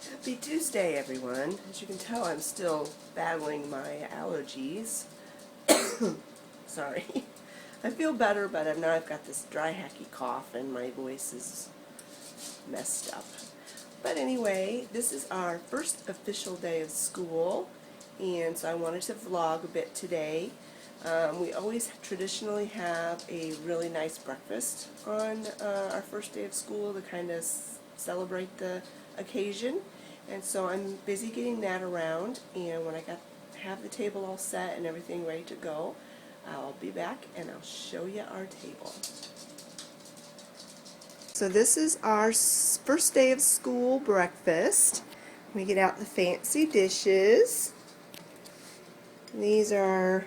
Happy Tuesday, everyone. As you can tell, I'm still battling my allergies. Sorry. I feel better, but now I've got this dry, hacky cough and my voice is messed up. But anyway, this is our first official day of school, and so I wanted to vlog a bit today. We always traditionally have a really nice breakfast on our first day of school to kind of celebrate the occasion. And so I'm busy getting that around, and when I have the table all set and everything ready to go, I'll be back and I'll show you our table. So this is our first day of school breakfast. We get out the fancy dishes. These are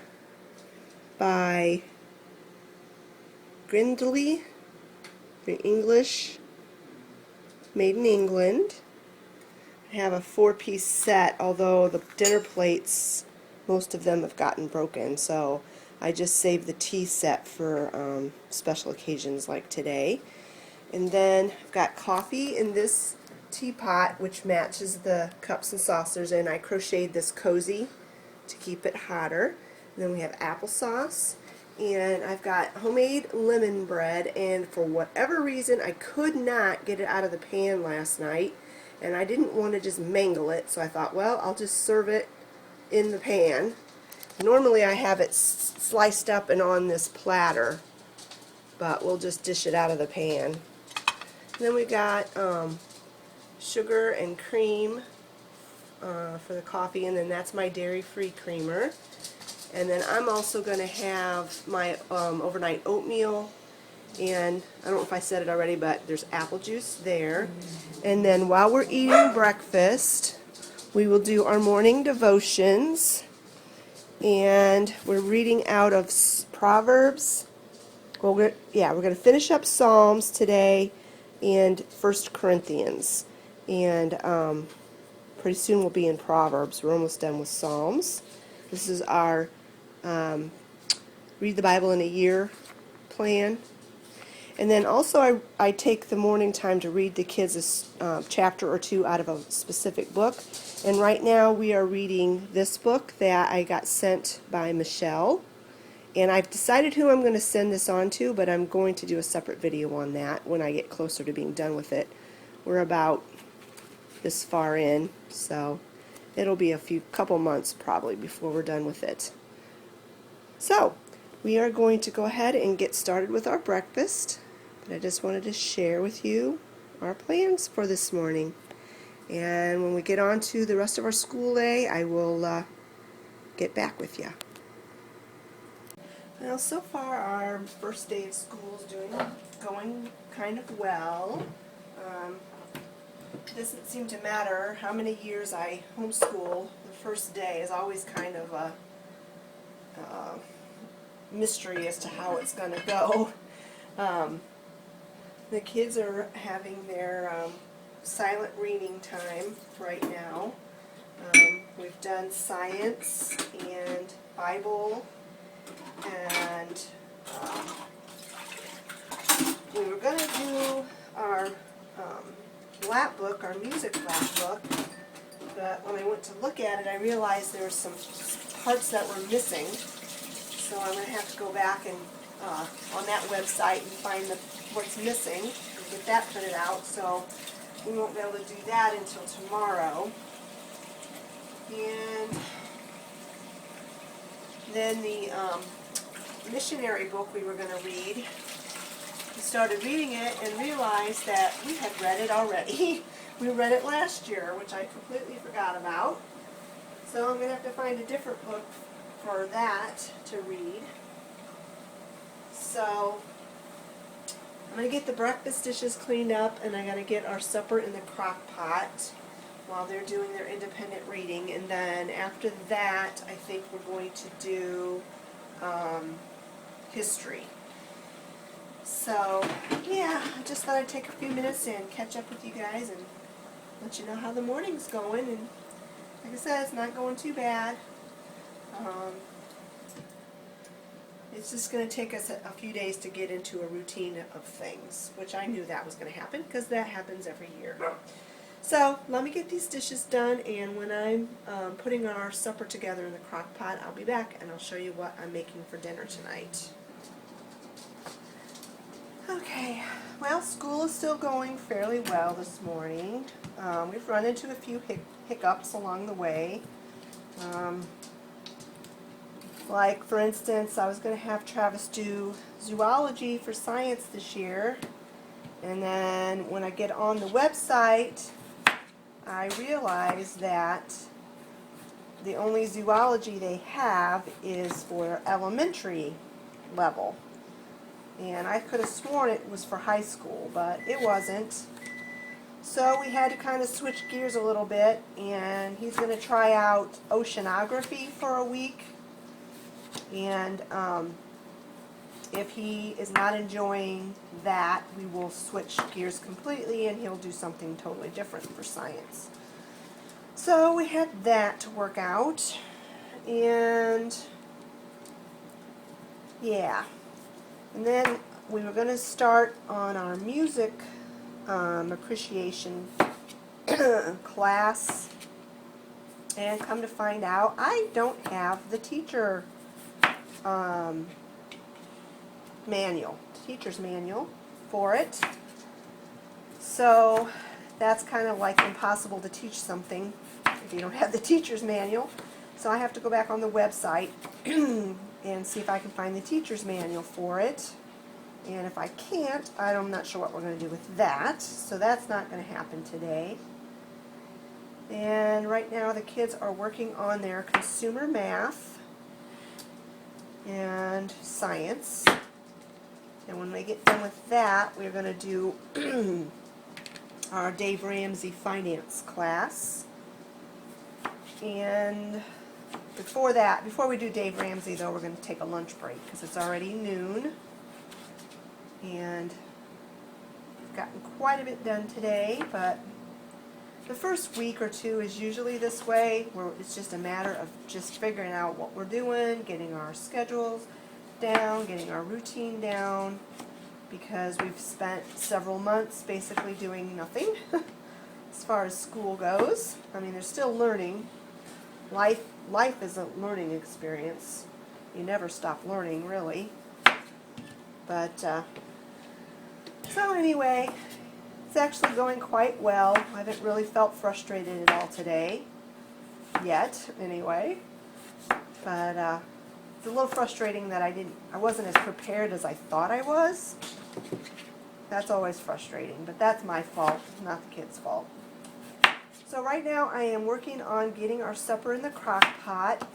by Grindley, they're English, made in England. I have a 4-piece set, although the dinner plates, most of them have gotten broken, so I just saved the tea set for special occasions like today. And then I've got coffee in this teapot, which matches the cups and saucers, and I crocheted this cozy to keep it hotter. And then we have applesauce, and I've got homemade lemon bread, and for whatever reason I could not get it out of the pan last night, and I didn't want to just mangle it, so I thought, well, I'll just serve it in the pan. Normally I have it sliced up and on this platter, but we'll just dish it out of the pan. And then we got sugar and cream for the coffee, and then that's my dairy-free creamer. And then I'm also going to have my overnight oatmeal, and I don't know if I said it already, but there's apple juice there. And then while we're eating breakfast, we will do our morning devotions, and we're reading out of Proverbs. Well, we're going to finish up Psalms today and 1 Corinthians, and pretty soon we'll be in Proverbs. We're almost done with Psalms. This is our Read the Bible in a Year plan. And then also I take the morning time to read the kids a chapter or two out of a specific book. And right now we are reading this book that I got sent by Michelle. And I've decided who I'm going to send this on to, but I'm going to do a separate video on that when I get closer to being done with it. We're about this far in, so it'll be a couple months probably before we're done with it. So we are going to go ahead and get started with our breakfast, but I just wanted to share with you our plans for this morning. And when we get on to the rest of our school day, I will get back with you. Well, so far our first day of school is going kind of well. It doesn't seem to matter how many years I homeschool, the first day is always kind of a mystery as to how it's going to go. The kids are having their silent reading time right now. We've done science and Bible, and we were going to do our lap book, our music lap book, but when I went to look at it I realized there were some parts that were missing, so I'm going to have to go back and on that website and find what's missing and get that printed out, so we won't be able to do that until tomorrow. And then the missionary book we were going to read, we started reading it and realized that we had read it already. We read it last year, which I completely forgot about. So I'm going to have to find a different book for that to read. So I'm going to get the breakfast dishes cleaned up, and I got to get our supper in the crock pot while they're doing their independent reading. And then after that, I think we're going to do history. So, yeah, I just thought I'd take a few minutes and catch up with you guys and let you know how the morning's going. And like I said, it's not going too bad. It's just going to take us a few days to get into a routine of things, which I knew that was going to happen because that happens every year. So let me get these dishes done, and when I'm putting our supper together in the crock pot, I'll be back and I'll show you what I'm making for dinner tonight. Okay, well, school is still going fairly well this morning. We've run into a few hiccups along the way. Like, for instance, I was going to have Travis do zoology for science this year, and then when I get on the website, I realize that the only zoology they have is for elementary level. And I could have sworn it was for high school, but it wasn't. So we had to kind of switch gears a little bit, and he's going to try out oceanography for a week. And if he is not enjoying that, we will switch gears completely and he'll do something totally different for science. So we had that to work out, and yeah. And then we were going to start on our music appreciation class, and come to find out I don't have the teacher's manual for it. So that's kind of like impossible to teach something if you don't have the teacher's manual. So I have to go back on the website and see if I can find the teacher's manual for it. And if I can't, I'm not sure what we're going to do with that. So that's not going to happen today. And right now the kids are working on their consumer math and science. And when we get done with that, we're going to do our Dave Ramsey finance class. And before we do Dave Ramsey, though, we're going to take a lunch break because it's already noon. And we've gotten quite a bit done today, but the first week or two is usually this way, where it's just a matter of just figuring out what we're doing, getting our schedules down, getting our routine down, because we've spent several months basically doing nothing as far as school goes. I mean, there's still learning. Life is a learning experience. You never stop learning, really. But so anyway, it's actually going quite well. I haven't really felt frustrated at all today, yet, anyway. But it's a little frustrating that I wasn't as prepared as I thought I was. That's always frustrating, but that's my fault, not the kids' fault. So right now I am working on getting our supper in the crock pot.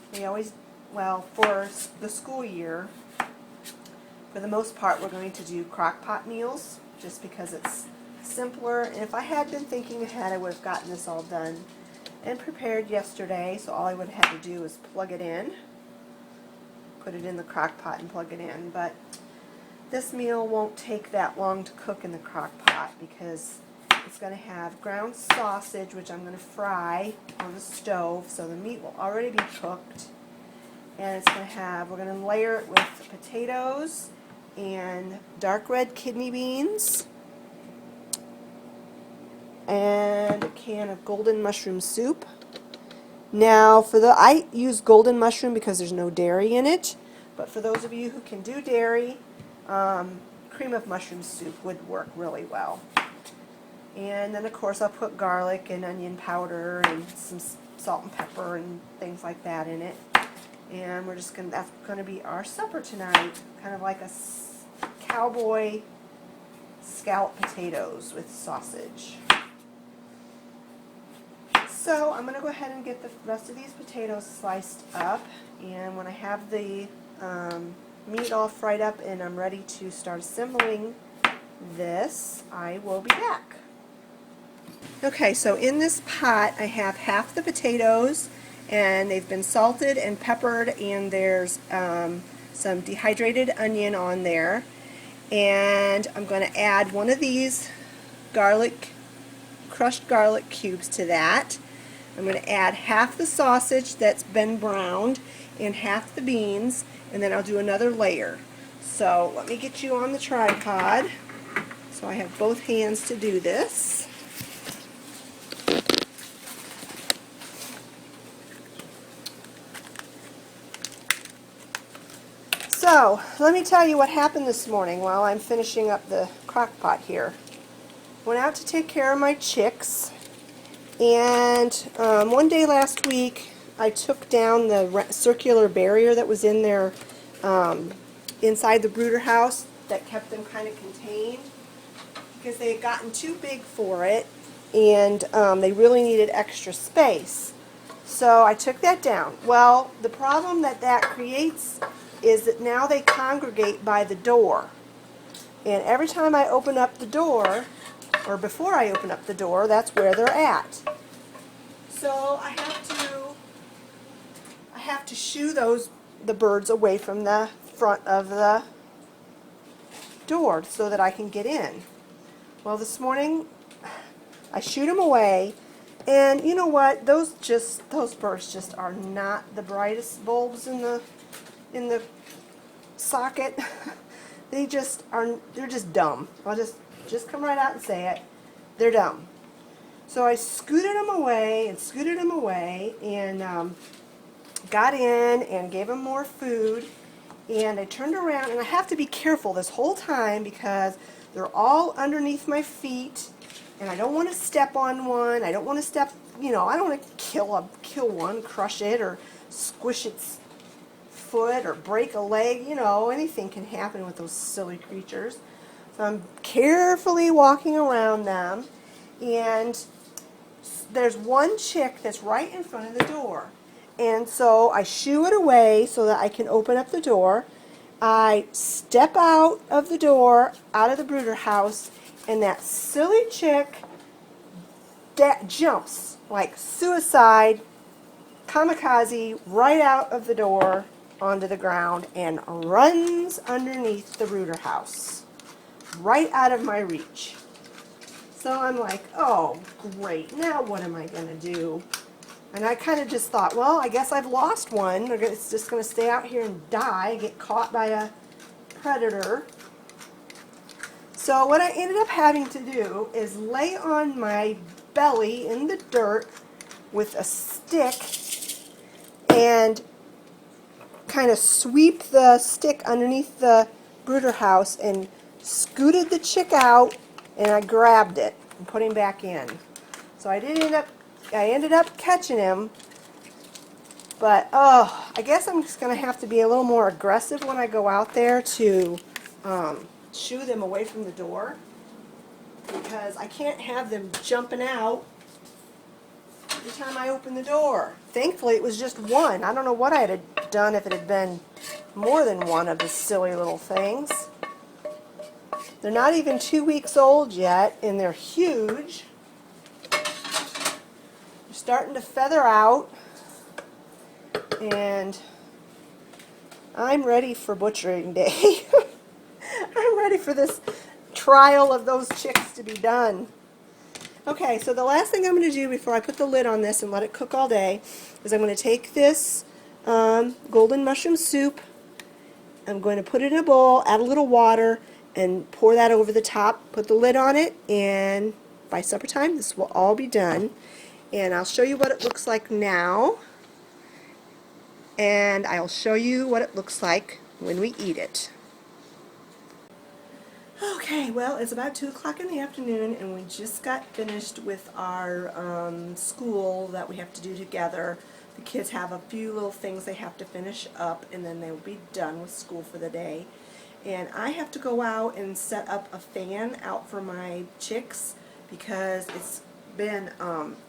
For the school year, for the most part, we're going to do crock pot meals, just because it's simpler. And if I had been thinking ahead, I would have gotten this all done and prepared yesterday. So all I would have had to do is plug it in, put it in the crock pot and plug it in. But this meal won't take that long to cook in the crock pot, because it's going to have ground sausage, which I'm going to fry on the stove, so the meat will already be cooked. And it's going to we're going to layer it with potatoes and dark red kidney beans and a can of golden mushroom soup. Now, I use golden mushroom because there's no dairy in it, but for those of you who can do dairy, cream of mushroom soup would work really well. And then, of course, I'll put garlic and onion powder and some salt and pepper and things like that in it. And that's going to be our supper tonight, kind of like a cowboy scalloped potatoes with sausage. So I'm going to go ahead and get the rest of these potatoes sliced up, and when I have the meat all fried up and I'm ready to start assembling this, I will be back. Okay, so in this pot I have half the potatoes, and they've been salted and peppered, and there's some dehydrated onion on there. And I'm going to add one of these crushed garlic cubes to that. I'm going to add half the sausage that's been browned and half the beans, and then I'll do another layer. So let me get you on the tripod so I have both hands to do this. So, let me tell you what happened this morning while I'm finishing up the crock pot here. Went out to take care of my chicks, and one day last week I took down the circular barrier that was in there inside the brooder house that kept them kind of contained because they had gotten too big for it, and they really needed extra space. So I took that down. Well, the problem that that creates is that now they congregate by the door. And every time I open up the door, or before I open up the door, that's where they're at. So I have to shoo the birds away from the front of the door so that I can get in. Well, this morning I shooed them away, and you know what? Those birds just are not the brightest bulbs in the socket. They're just dumb. I'll just come right out and say it. They're dumb. So I scooted them away and got in and gave them more food, and I turned around, and I have to be careful this whole time because they're all underneath my feet, and I don't want to step on one. I don't want to step, I don't want to kill one, crush it, or squish its foot, or break a leg. Anything can happen with those silly creatures. So I'm carefully walking around them, and there's one chick that's right in front of the door. And so I shoo it away so that I can open up the door. I step out of the door, out of the brooder house, and that silly chick jumps like suicide, kamikaze, right out of the door onto the ground and runs underneath the brooder house, right out of my reach. So I'm like, oh, great, now what am I going to do? And I kind of just thought, well, I guess I've lost one. It's just going to stay out here and die, get caught by a predator. So what I ended up having to do is lay on my belly in the dirt with a stick and kind of sweep the stick underneath the brooder house and scooted the chick out, and I grabbed it and put him back in. So I ended up catching him, but I guess I'm just going to have to be a little more aggressive when I go out there to shoo them away from the door, because I can't have them jumping out every time I open the door. Thankfully it was just one. I don't know what I'd have done if it had been more than one of the silly little things. They're not even 2 weeks old yet, and they're huge. They're starting to feather out, and I'm ready for butchering day. I'm ready for this trial of those chicks to be done. Okay, so the last thing I'm going to do before I put the lid on this and let it cook all day is I'm going to take this golden mushroom soup, I'm going to put it in a bowl, add a little water, and pour that over the top, put the lid on it, and by supper time this will all be done. And I'll show you what it looks like now, and I'll show you what it looks like when we eat it. Okay, well, it's about 2 o'clock in the afternoon, and we just got finished with our school that we have to do together. The kids have a few little things they have to finish up, and then they will be done with school for the day. And I have to go out and set up a fan out for my chicks because it's been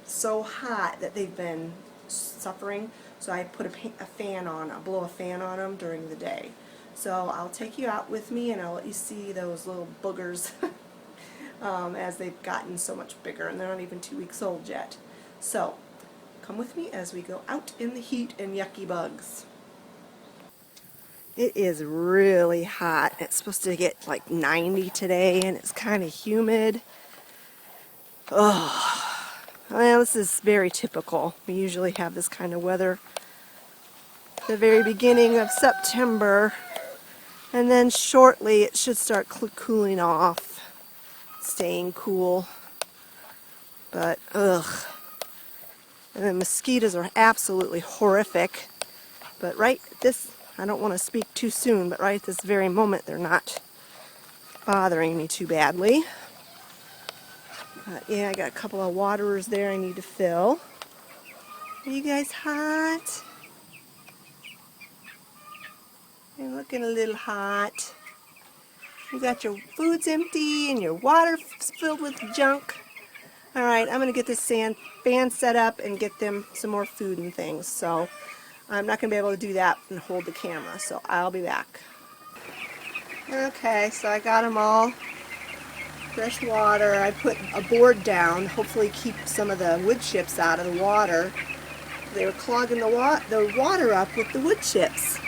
so hot that they've been suffering. So I put a fan on, I blow a fan on them during the day. So I'll take you out with me, and I'll let you see those little boogers as they've gotten so much bigger, and they're not even 2 weeks old yet. So come with me as we go out in the heat and yucky bugs. It is really hot. It's supposed to get like 90 today, and it's kind of humid. Oh, well, this is very typical. We usually have this kind of weather at the very beginning of September. And then shortly it should start cooling off, staying cool. But, ugh. And the mosquitoes are absolutely horrific. But right this, I don't want to speak too soon, but right at this very moment they're not bothering me too badly. Yeah, I got a couple of waterers there I need to fill. Are you guys hot? You're looking a little hot. You got your foods empty and your water filled with junk. Alright, I'm going to get this fan set up and get them some more food and things. So I'm not going to be able to do that and hold the camera, so I'll be back. Okay, so I got them all. Fresh water. I put a board down, hopefully keep some of the wood chips out of the water. They were clogging the water up with the wood chips.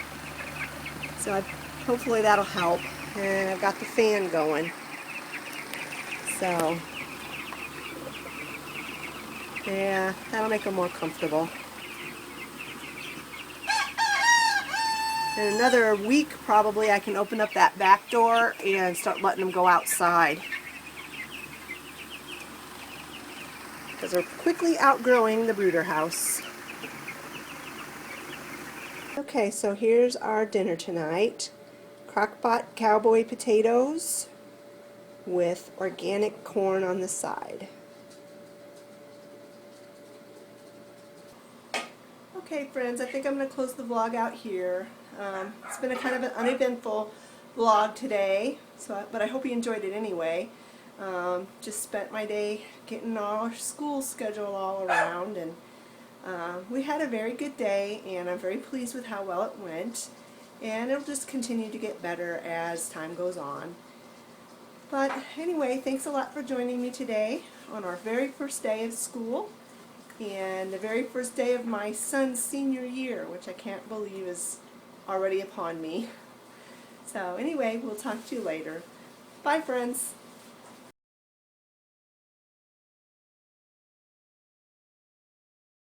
So hopefully that'll help. And I've got the fan going. So, yeah, that'll make them more comfortable. In another week, probably, I can open up that back door and start letting them go outside. Because they're quickly outgrowing the brooder house. Okay, so here's our dinner tonight. Crock-pot cowboy potatoes with organic corn on the side. Okay friends, I think I'm going to close the vlog out here. It's been a kind of an uneventful vlog today, but I hope you enjoyed it anyway. Just spent my day getting our school schedule all around, and we had a very good day, and I'm very pleased with how well it went. And it'll just continue to get better as time goes on. But anyway, thanks a lot for joining me today on our very first day of school and the very first day of my son's senior year, which I can't believe is already upon me. So anyway, we'll talk to you later. Bye friends.